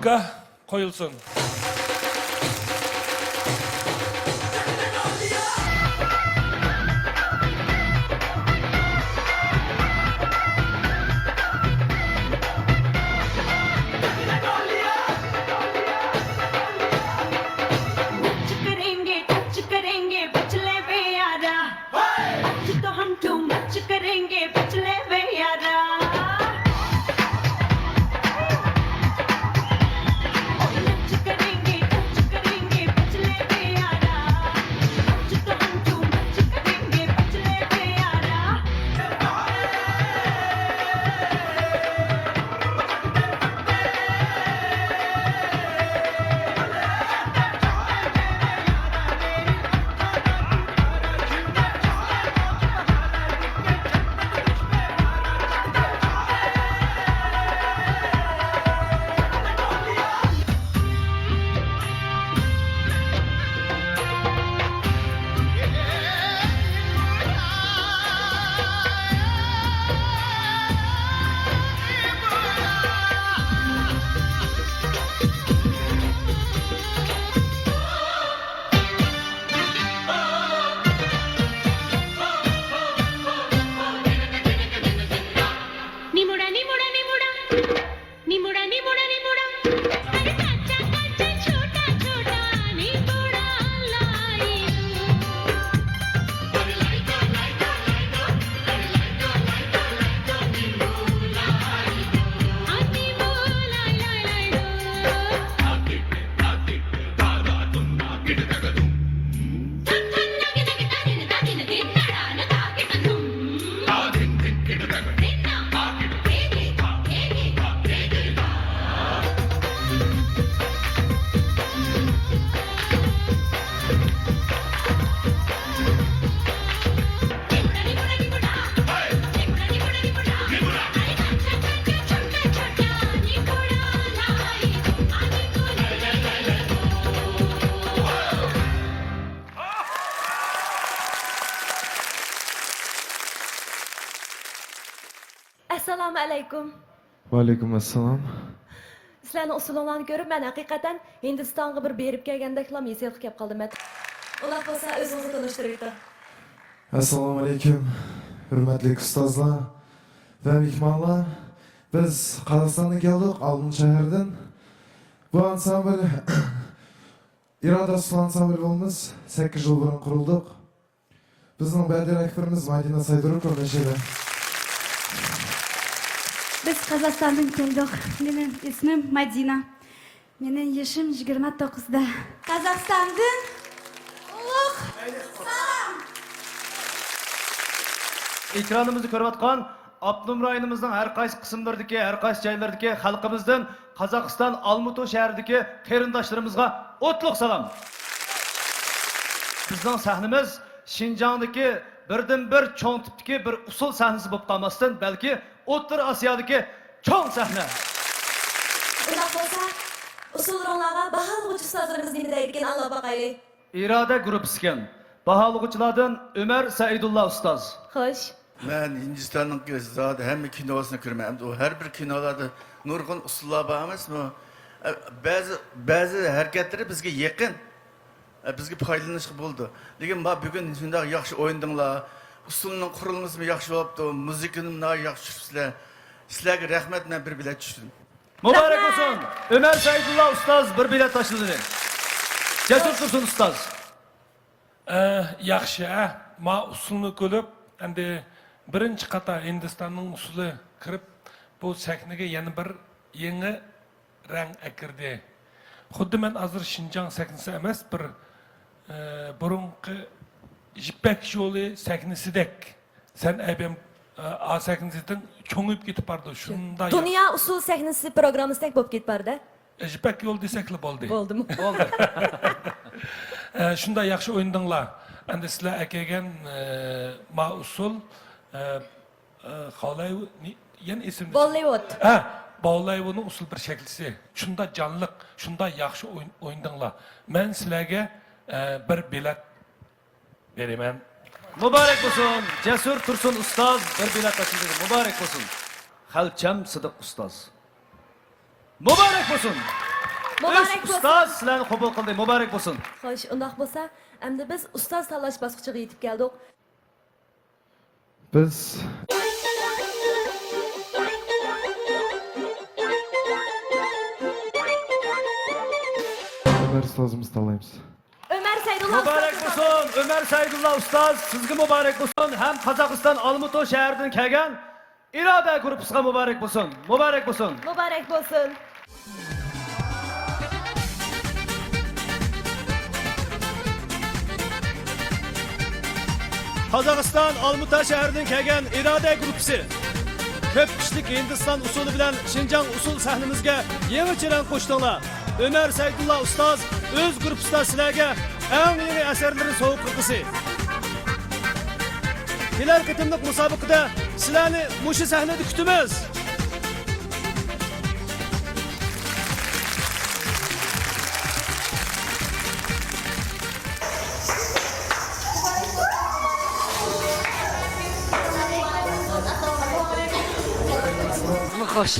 Muzika koyulsun. Assalamu alaykum. Va alaykum assalom. Sizlarni usulinglarni ko'rib, men haqiqatan Hindistonga bir berib kelgandeklam esiyat kelib qoldim. Ular bo'lsa o'zingizni tanishtirib o'ting. Assalomu alaykum. Hurmatli ustozlar va mehmonlar. Biz Qozog'istondan keldik, Almon shahardan. Bu ansambl İroda usul ansambl bo'lmiz. 8 yil burun qurildik. Bizning badir akbarimiz Madina Saydurov o'rnashadi. Biz Qozog'istondan keldik. Mening ismim Madina. Mening yoshim 29da. Qozog'istondan ulug' salom. Ekranımızı ko'rayotgan Abdum rayonimizning har qaysi qismlaridagi, har qaysi joylardagi xalqimizdan Qozog'iston Almutu shahridagi qarindoshlarimizga o'tliq salom. Bizning sahnimiz Şinjandagi birdan-bir cho'ng tipdagi bir usul sahnasi bo'lib qolmasdan, balki O'rta Osiyodagi cho'ng sahna. Ular bo'lsa usullarga baholuvchi ustozlarimiz nima deydigan Alloh baqayli. İroda gruppasigan baholuvchilardan Ömer Saidullah ustoz. Xo'sh. Ben Hindistan'ın zaten hem kinosunu görmem. O her bir kinolarda nurgun usullar bağımız mı? Bazı hareketleri bizge yakın. Bizge paylanışık buldu. Lakin bugün şimdi yaxşı oyundunlar. Usulunun kurulması mı yaxşı oldu? Müzikinin ne yaxşı sizler. Sizlerge rahmetle bir bilet düştüm. Mübarek olsun. Ömer Saidullah ustoz bir bilet taşıdı. Cesur Tursun ustoz. Yaxshi, ma usulni ko'rib, endi birinchi qator Hindistonning usuli kirib, bu sahnaga yana bir yangi rang akirdi. Xuddi men hozir Shinjang sahnasi emas, bir burunqi Ipak yo'li sahnasidek. Sen abim a sahnasidan cho'ngib ketib bordi. Shunda Dünya usul sahnasi programmasidek bo'lib ketib bordi. Ipak yo'l desakli bo'ldi. Bo'ldimi? Oldu. Shunda yaxshi o'yindinglar. Endi sizlar akagan ma usul Xolay yana ismini Bollywood. Ha, Bollywoodning usul bir shaklisi. Shunda jonliq, shunda yaxshi o'yindinglar. Men sizlarga bir bilet beraman. Mübarek olsun. Cesur Tursun ustoz bir bilet taşıdı. Mübarek olsun. Halçam Sıdık ustoz. Mübarek olsun. Mübarek Üç olsun. ustaz sizlarni qabul qildi. Muborak bo'lsin. Xo'sh, undaq bo'lsa, endi biz ustoz tanlash bosqichiga yetib keldik. Biz Ömer ustazımızı tanlaymiz. Ömer Saydulla Muborak bo'lsin. Ömer Saydulla ustoz, sizga muborak bo'lsin. Ham Qozog'iston Olmuto shahridan kelgan Iroda guruhiga muborak bo'lsin. Muborak bo'lsin. Mübarek bo'lsin. Qozog'iston Olmuto shahridan kelgan Iroda guruhi ko'p kishlik Hindiston usuli bilan Shinjang usul sahnimizga yangichadan qo'shdinglar. Ömer Saydulla ustoz o'z guruhida sizlarga eng yangi asarlarini sovg'a qildi. Kelar qitimliq musobaqada sizlarni mushu sahnada kutamiz. Hoş.